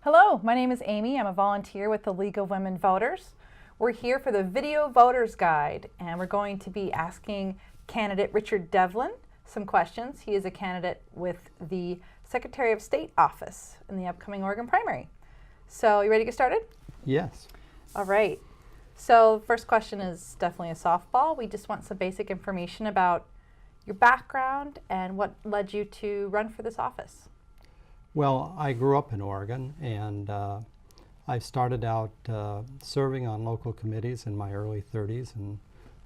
Hello, my name is Amy. I'm a volunteer with the League of Women Voters. We're here for the Video Voters Guide, and we're going to be asking candidate Richard Devlin some questions. He is a candidate with the Secretary of State office in the upcoming Oregon primary. So, you ready to get started? Yes. All right. So, the first question is definitely a softball. We just want some basic information about your background and what led you to run for this office. Well, I grew up in Oregon, and I started out serving on local committees in my early 30s, and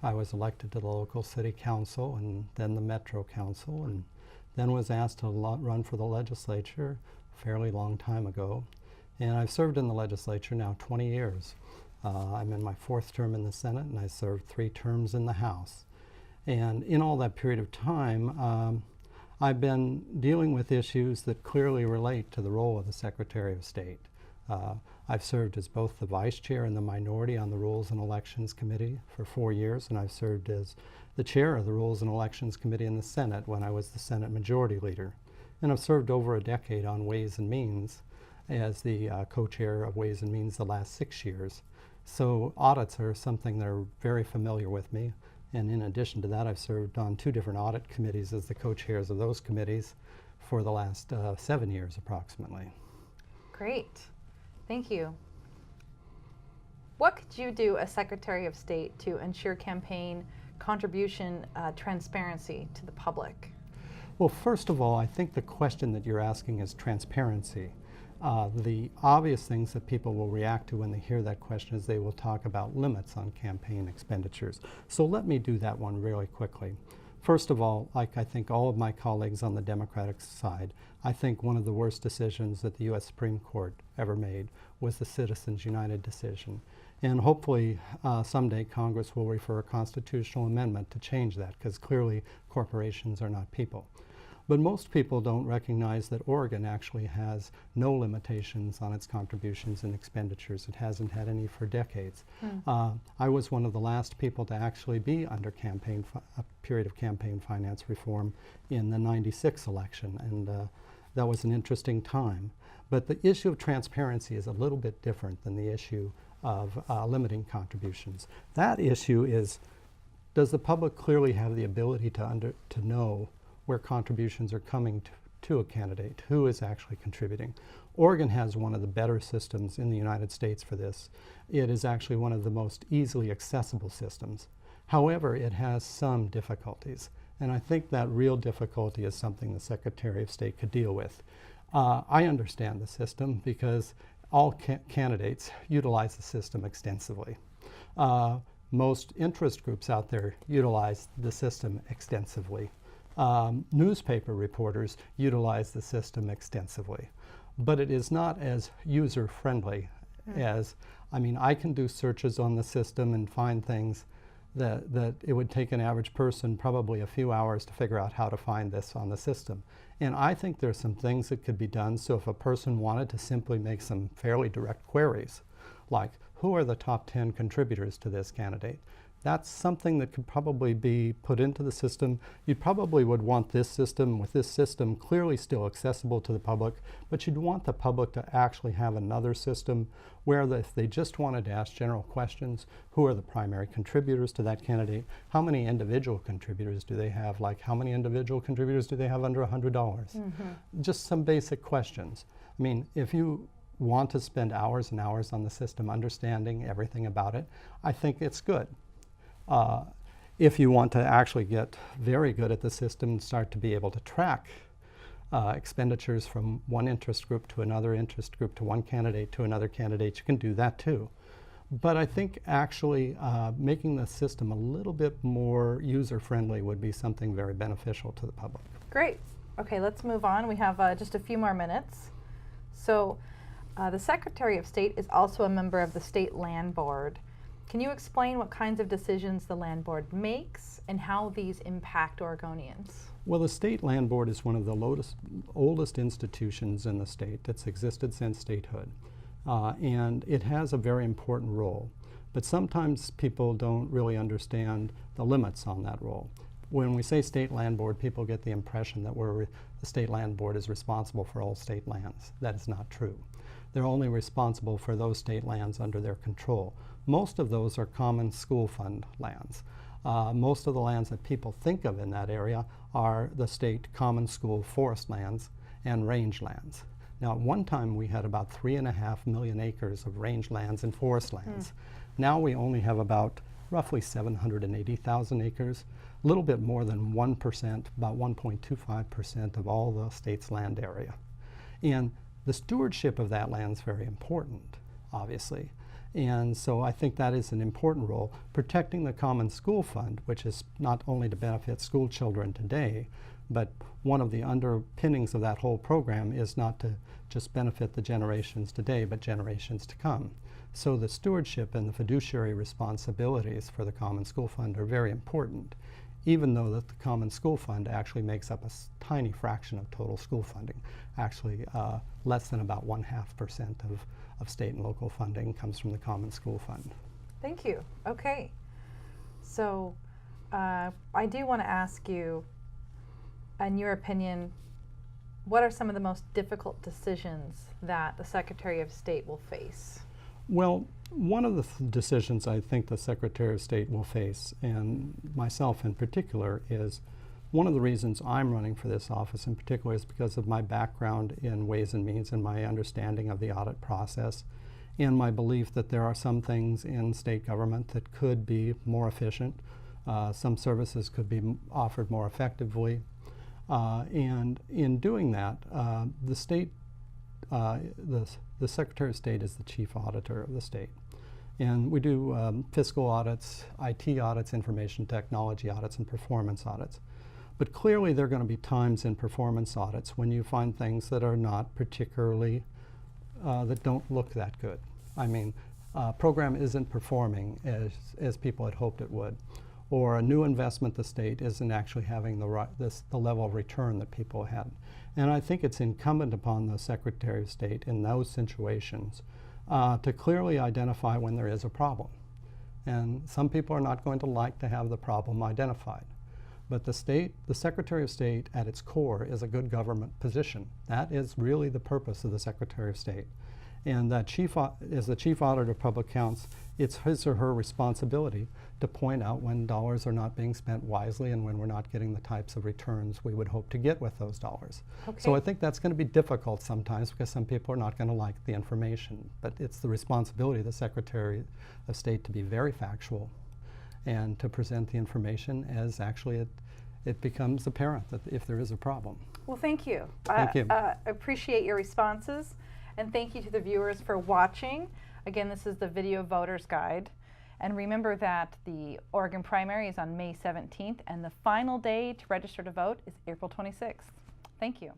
I was elected to the local city council and then the Metro Council, and then was asked to run for the legislature a fairly long time ago. And I've served in the legislature now 20 years. I'm in my fourth term in the Senate, and I served 3 terms in the House. And in all that period of time, I've been dealing with issues that clearly relate to the role of the Secretary of State. I've served as both the Vice Chair and the minority on the Rules and Elections Committee for 4 years, and I've served as the Chair of the Rules and Elections Committee in the Senate when I was the Senate Majority Leader. And I've served over a decade on Ways and Means as the co-chair of Ways and Means the last 6 years. So audits are something that are very familiar with me. And in addition to that, I've served on 2 different audit committees as the co-chairs of those committees for the last 7 years approximately. Great. Thank you. What could you do as Secretary of State to ensure campaign contribution transparency to the public? Well, first of all, I think the question that you're asking is transparency. The obvious things that people will react to when they hear that question is they will talk about limits on campaign expenditures. So let me do that one really quickly. First of all, like I think all of my colleagues on the Democratic side, I think one of the worst decisions that the U.S. Supreme Court ever made was the Citizens United decision. And hopefully someday Congress will refer a constitutional amendment to change that, because clearly corporations are not people. But most people don't recognize that Oregon actually has no limitations on its contributions and expenditures. It hasn't had any for decades. I was one of the last people to actually be under a period of campaign finance reform in the '96 election, and that was an interesting time. But the issue of transparency is a little bit different than the issue of limiting contributions. That issue is, does the public clearly have the ability to know where contributions are coming to a candidate, who is actually contributing? Oregon has one of the better systems in the United States for this. It is actually one of the most easily accessible systems. However, it has some difficulties, and I think that real difficulty is something the Secretary of State could deal with. I understand the system because all candidates utilize the system extensively. Most interest groups out there utilize the system extensively. Newspaper reporters utilize the system extensively, but it is not as user-friendly as, I can do searches on the system and find things that it would take an average person probably a few hours to figure out how to find this on the system. And I think there's some things that could be done. So if a person wanted to simply make some fairly direct queries, like who are the top 10 contributors to this candidate, that's something that could probably be put into the system. You probably would want this system, with this system clearly still accessible to the public, but you'd want the public to actually have another system where if they just wanted to ask general questions, who are the primary contributors to that candidate? How many individual contributors do they have? Like, how many individual contributors do they have under $100? Just some basic questions. If you want to spend hours and hours on the system understanding everything about it, I think it's good. If you want to actually get very good at the system and start to be able to track expenditures from one interest group to another interest group to one candidate to another candidate, you can do that too. But I think actually making the system a little bit more user-friendly would be something very beneficial to the public. Great. Okay, let's move on. We have just a few more minutes. So the Secretary of State is also a member of the State Land Board. Can you explain what kinds of decisions the Land Board makes and how these impact Oregonians? Well, the State Land Board is one of the oldest institutions in the state that's existed since statehood. And it has a very important role. But sometimes people don't really understand the limits on that role. When we say State Land Board, people get the impression that the State Land Board is responsible for all state lands. That is not true. They're only responsible for those state lands under their control. Most of those are common school fund lands. Most of the lands that people think of in that area are the state common school forest lands and range lands. Now, at one time we had about 3.5 million acres of range lands and forest lands. Now we only have about roughly 780,000 acres, a little bit more than 1%, about 1.25% of all the state's land area. And the stewardship of that land is very important, obviously. And so I think that is an important role. Protecting the Common School Fund, which is not only to benefit school children today, but one of the underpinnings of that whole program is not to just benefit the generations today, but generations to come. So the stewardship and the fiduciary responsibilities for the Common School Fund are very important, even though that the Common School Fund actually makes up a tiny fraction of total school funding. Actually, less than about 0.5% of state and local funding comes from the Common School Fund. Thank you. Okay. So I do want to ask you, in your opinion, what are some of the most difficult decisions that the Secretary of State will face? Well, one of the decisions I think the Secretary of State will face, and myself in particular, is one of the reasons I'm running for this office in particular is because of my background in Ways and Means and my understanding of the audit process and my belief that there are some things in state government that could be more efficient. Some services could be offered more effectively. And in doing that, the Secretary of State is the chief auditor of the state. And we do fiscal audits, IT audits, information technology audits, and performance audits. But clearly there are going to be times in performance audits when you find things that are not particularly, that don't look that good. I mean, program isn't performing as people had hoped it would. Or a new investment the state isn't actually having the level of return that people had. And I think it's incumbent upon the Secretary of State in those situations to clearly identify when there is a problem. And some people are not going to like to have the problem identified. But the Secretary of State at its core is a good government position. That is really the purpose of the Secretary of State. And that as the chief auditor of public accounts, it's his or her responsibility to point out when dollars are not being spent wisely and when we're not getting the types of returns we would hope to get with those dollars. Okay. So I think that's going to be difficult sometimes because some people are not going to like the information. But it's the responsibility of the Secretary of State to be very factual and to present the information as actually it becomes apparent that if there is a problem. Well, thank you. Thank you. Appreciate your responses, and thank you to the viewers for watching. Again, this is the Video Voters Guide. And remember that the Oregon primary is on May 17th, and the final day to register to vote is April 26th. Thank you.